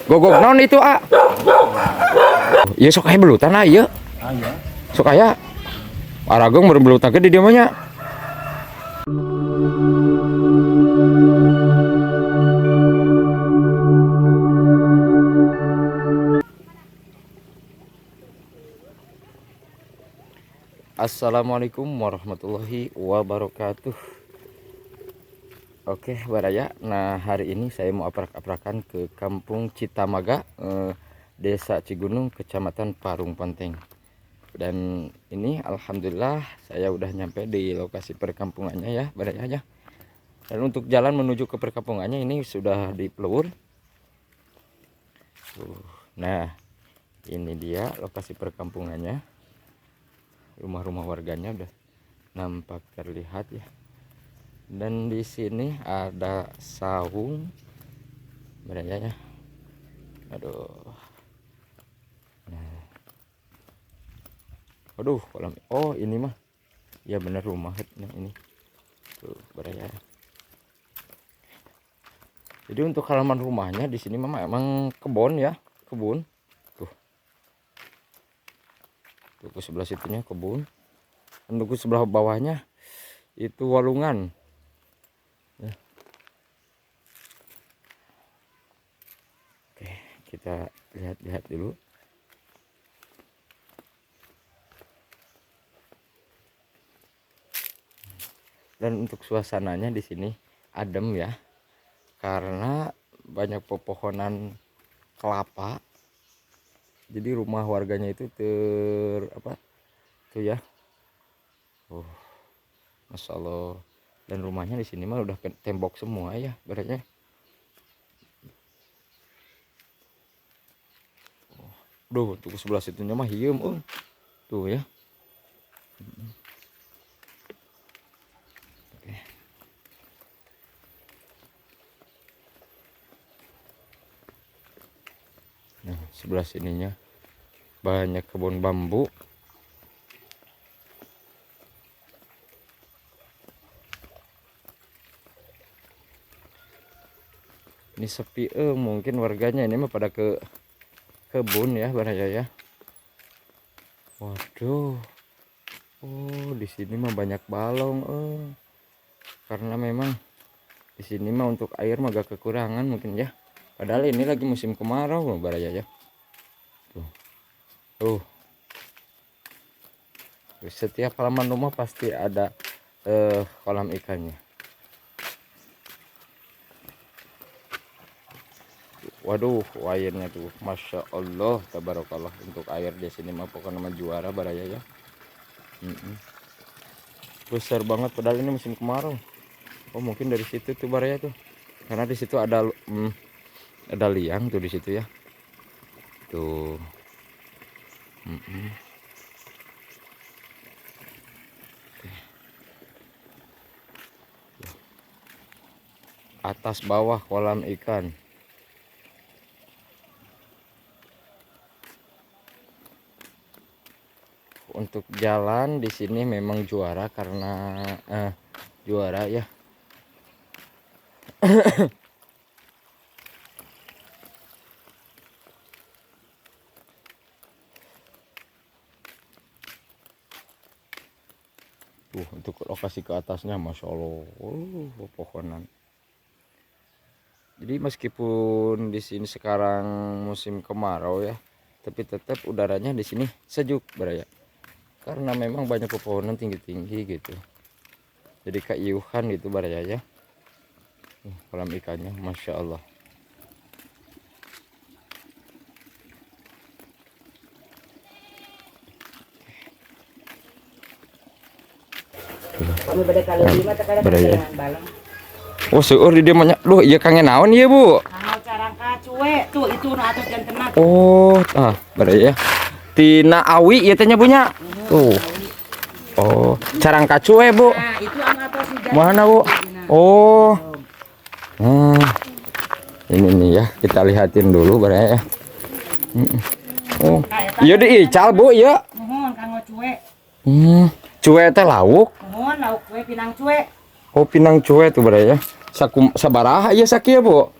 Gogok non itu iya sok aya belutan ieu. Aya. Sok aya. Aragong berbelutan ke di dieu mah nya. Assalamualaikum warahmatullahi wabarakatuh. Oke Baraya, nah hari ini saya mau aprak-aprakan ke Kampung Citamaga, Desa Cigunung, Kecamatan Parung Ponteng. Dan ini alhamdulillah saya udah nyampe di lokasi perkampungannya ya Baraya ya. Dan untuk jalan menuju ke perkampungannya ini sudah dipelur. Nah ini dia lokasi perkampungannya. Rumah-rumah warganya udah nampak terlihat ya. Dan di sini ada saung Baraya ya. Aduh. Nah. Aduh, kolam. Oh, ini mah. Ya benar rumah nah, ini. Tuh, Baraya. Jadi untuk halaman rumahnya di sini memang kebun ya, kebun. Tuh. Tuh ke sebelah situnya kebun. Dan ke sebelah bawahnya itu walungan. Ya. Oke, kita lihat-lihat dulu. Dan untuk suasananya di sini adem ya, karena banyak pepohonan kelapa. Jadi rumah warganya itu tuh ya. Masya Allah. Dan rumahnya di sini mah udah tembok semua ya, berarti. Tuh sebelah situnya mah hieum, tuh ya. Oke. Nah, sebelah sininya banyak kebun bambu. Ini sepi, mungkin warganya ini mah pada ke kebun ya Baraya ya. Waduh. Oh, di sini mah banyak balong, karena memang di sini mah untuk air mah agak kekurangan mungkin ya. Padahal ini lagi musim kemarau loh Baraya ya. Tuh. Setiap halaman rumah pasti ada kolam ikannya. Waduh, airnya tuh, masya Allah, tabarakallah. Untuk air di sini mah pokoknya juara Baraya ya. Besar banget, padahal ini musim kemarau. Oh mungkin dari situ tuh Baraya tuh, karena di situ ada liang tuh di situ ya. Tuh. Atas bawah kolam ikan. Untuk jalan di sini memang juara karena juara ya. Tuh untuk lokasi ke atasnya masya Allah, pohonan. Jadi meskipun di sini sekarang musim kemarau ya, tapi tetap udaranya di sini sejuk Baraya. Karena memang banyak pepohonan tinggi-tinggi gitu. Jadi keiuhan gitu Baraya ya. Kolam ikannya masya Allah. Baraya. Oh seueur di dia banyak. Duh iya kangen naon ieu Bu? Carangka cuek tuh itu nu atas janteuna. Oh, Baraya. Tina awi ieu teh nya punya. Tuh. Oh, carangka cuek Bu. Nah, itu anu atas si Mana Bu? Oh. Ini nih ya, kita lihatin dulu Baraya ya. Oh. Iya diical Bu, iya. Mohon kanggo cuek. Cuek teh lauk. Mohon lauk kue pinang cuek. Oh, pinang cuek tuh Baraya. Sabaraha ieu sakieu Bu?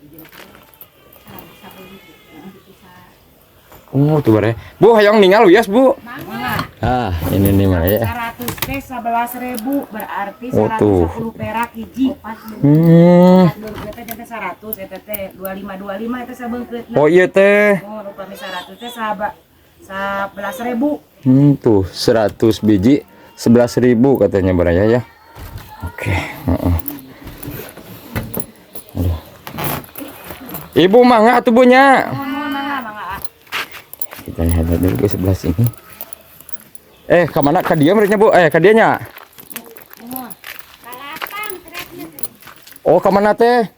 Oh, tuh bare. Bu, hayang ninggal wias, Bu. Mangga. Ah, ini nih mah ya. 100 teh 11.000 berarti Oh, tuh. 110 perak hiji. Hmm. Kita jadi 100 eta teh 25 eta sabeungkeutna. Oh iya teh. Oh, rupami 100 teh 11.000. Tuh 100 biji 11.000 katanya baraya ya. Oke. Aduh. Ibu mangga atuh bunya. Oh, mangga. Kita lihat dulu ke sebelah sini. Kemana ke dia mereka Bu? Ke dianya. Oh, kemana teh?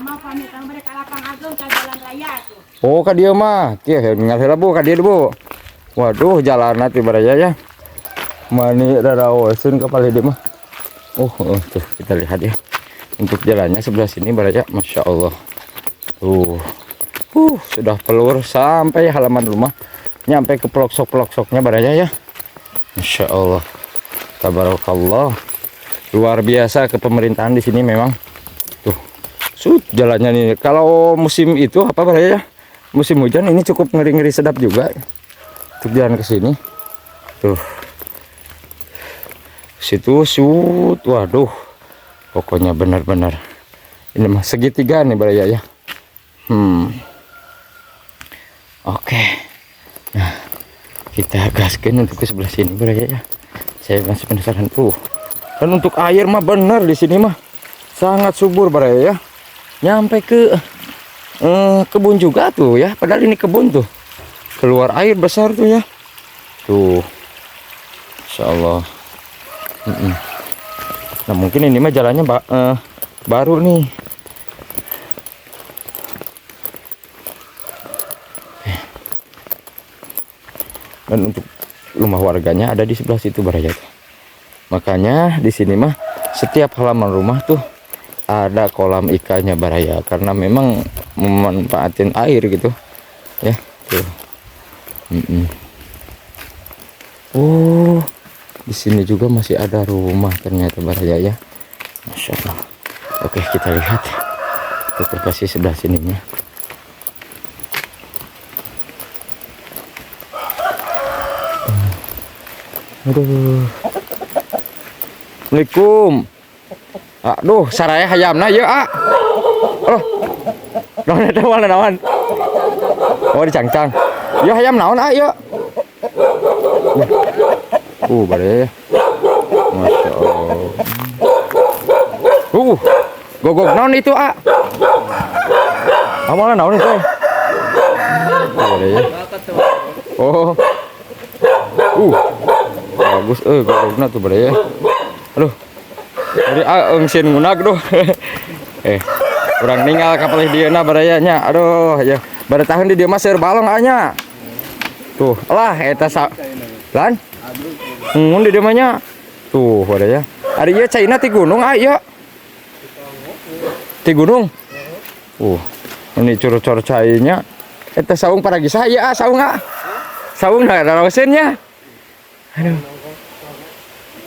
Mau kami tang mereka lapang agung ke jalan raya tuh. Oh, ke dia mah. Kieu ninggal heula Bu, ke dia Bu. Waduh, jalan nanti baraya ya. Mani raraoseun ka palede mah. Tuh kita lihat ya. Untuk jalannya sebelah sini baraya, Masya Allah. Sudah pelur sampai halaman rumah, nyampe ke pelosok-pelosoknya baraya ya. Masya Allah, tabarakallah, luar biasa kepemerintahan di sini memang. Tuh, jalannya nih. Kalau musim itu apa baraya ya? Musim hujan ini cukup ngeri-ngeri sedap juga. Untuk jalan ke sini, tuh, situ waduh, pokoknya benar-benar ini mah segitiga nih baraya ya. Oke. Nah, kita gaskan untuk ke sebelah sini baraya ya. Saya masih penasaran tuh. Dan untuk air mah benar di sini mah sangat subur baraya ya. Nyampe ke kebun juga tuh ya. Padahal ini kebun tuh. Keluar air besar tuh ya. Tuh. Insyaallah. Nah, mungkin ini mah jalannya baru nih. Dan untuk rumah warganya ada di sebelah situ baraya. Makanya di sini mah setiap halaman rumah tuh ada kolam ikannya baraya, karena memang memanfaatin air gitu ya. Tuh. Oh, di sini juga masih ada rumah ternyata baraya ya. Masya Allah. Oke, kita lihat ke kasih sebelah sininya. Aduh. Assalamualaikum. Aduh, saraya hayamna ya, Oh. Naon. Oh, dicangcang. Ya hayam naon, ya. Bare. Masya Allah. Gogok naon itu, Amalna naon itu? Bare ya. Oh. Bagus gogokna tuh bare ya. Aduh. Jadi engsin ngunag doh. Urang ninggal kapal dieuna barayanya. Aduh, ya. Bare tahan di dieu mah seur balong nya. Tuh, lah eta lan. Mun di dieu mah nya. Tuh, baraya. Ari ieu caina ti gunung ya. Ti gunung. Ini cur-cur cainya. Eta saung paragi saya saung Saung raraoseun nya. Aduh.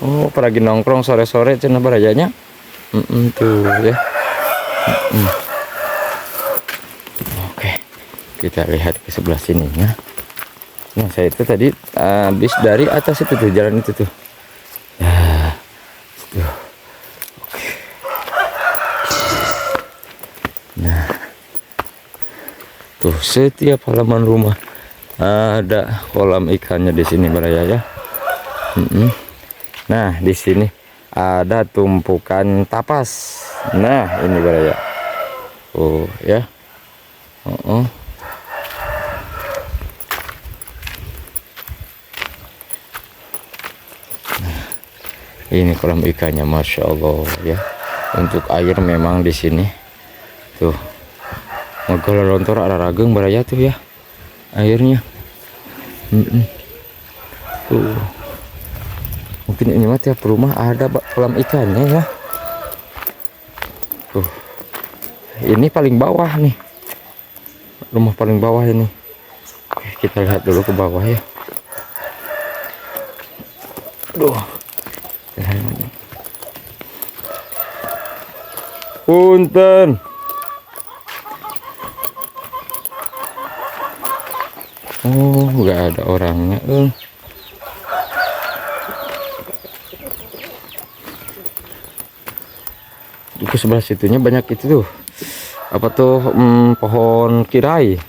Oh, pergi nongkrong sore-sore cenah barayanya. Tuh ya. Oke. Kita lihat ke sebelah sininya. Nah, saya itu tadi habis dari atas itu tuh, jalan itu tuh. Nah, tuh. Oke. Nah. Tuh, setiap halaman rumah ada kolam ikannya di sini baraya ya. Nah, di sini ada tumpukan tapas. Nah, ini baraya. Ya. Nah, ini kolam ikannya, Masya Allah ya. Untuk air memang di sini tuh ngegolontor ararageng baraya tuh ya airnya. Tuh. Mungkin ini mah tiap rumah ada kolam ikannya ya. Ini paling bawah nih. Rumah paling bawah ini. Oke, kita lihat dulu ke bawah ya. Aduh. Punten. Oh, nggak ada orangnya. Ke sebelah situnya banyak itu tuh. Apa tuh pohon kirai.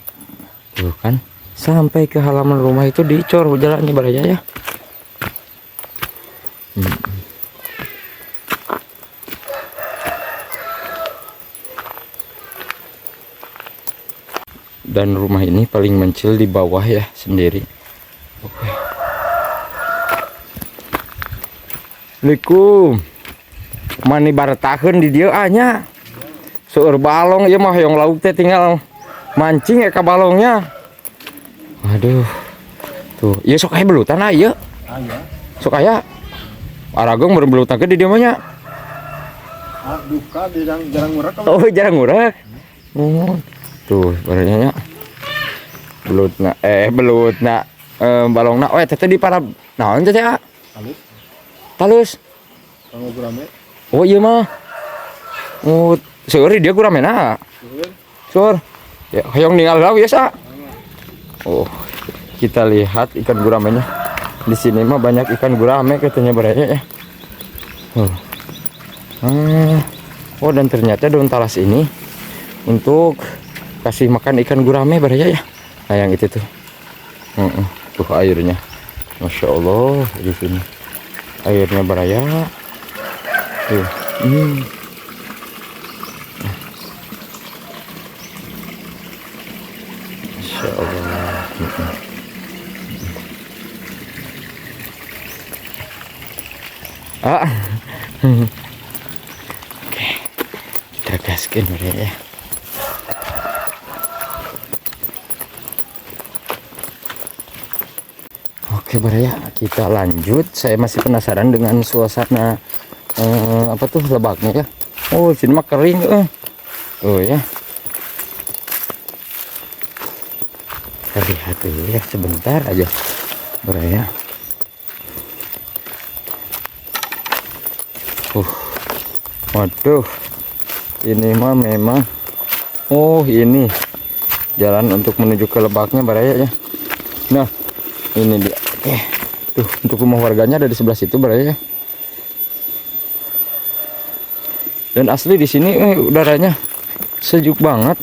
Tuh kan. Sampai ke halaman rumah itu dicor jalannya baraya ya. Dan rumah ini paling mencil di bawah ya sendiri. Oke. Assalamualaikum. Mani baretakeun di dieu anya. Seueur balong ieu mah hoyong lauk teh tinggal mancing ya ka balongnya. Aduh. Tuh, ieu sok aya belutan ieu. Aya. Sok aya. Aragong meureun belutakeun di dieu mah nya. Duka jarang ngurak. Oh, jarang ngurak. Oh. Tuh, barangnya belutna balongna teh di para naon teh ya? Talus. Kanggo gurame. Oh iya mah. Oh, seueur dia guramena. Seueur. Ya, hoyong ninggal heula biasa. Oh, kita lihat ikan guramenya. Di sini mah banyak ikan gurame katanya baraya ya. Oh, dan ternyata daun talas ini untuk kasih makan ikan gurame baraya ya. Nah, yang itu tuh. Tuh airnya. Masya Allah di sini. Airnya baraya. Tuh. Masya Allah. Oke. Kita gaskin baraya ya. Oke baraya, kita lanjut. Saya masih penasaran dengan suasana apa tuh lebaknya ya. Oh, sini mah kering. Oh ya. Kita lihat dulu ya sebentar aja baraya. Waduh. Ini mah memang. Oh, ini jalan untuk menuju ke lebaknya baraya ya. Nah, ini dia. Oke. Tuh, untuk rumah warganya ada di sebelah situ baraya. Dan asli di sini udaranya sejuk banget,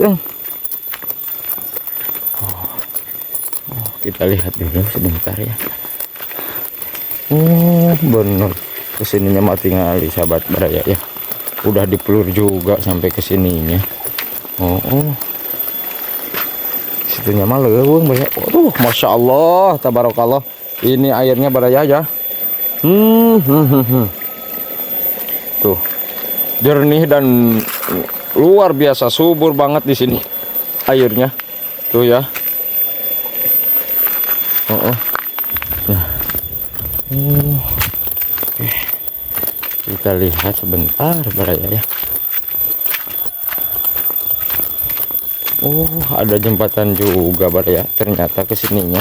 kita lihat dulu sebentar ya. Bener. Kesininya mah tinggal sahabat baraya ya. Udah dipelur juga sampai kesininya. Situnya mah leuweung baraya. Waduh, masya Allah, tabarakallah. Ini airnya baraya ya. Tuh, jernih dan luar biasa, subur banget di sini airnya. Tuh ya. Nah. Kita lihat sebentar baraya ya. Ada jembatan juga baraya ternyata kesininya.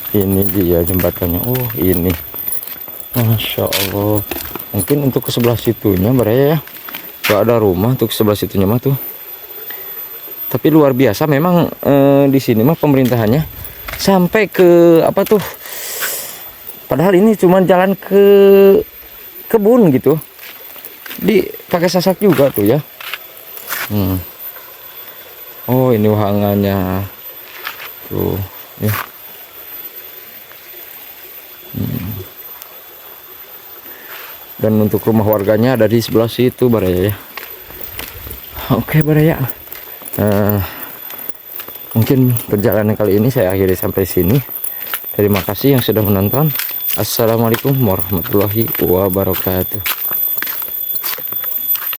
Ini dia jembatannya. Ini Masya Allah. Mungkin untuk ke sebelah situnya baraya ya, gak ada rumah untuk sebelah situnya mah tuh. Tapi luar biasa memang di sini mah pemerintahannya sampai ke apa tuh, padahal ini cuma jalan ke kebun gitu, dipakai sasak juga tuh ya. Oh, ini wahangannya tuh ya. Dan untuk rumah warganya ada di sebelah situ baraya ya. Oke baraya, mungkin perjalanan kali ini saya akhiri sampai sini. Terima kasih yang sudah menonton. Assalamualaikum warahmatullahi wabarakatuh.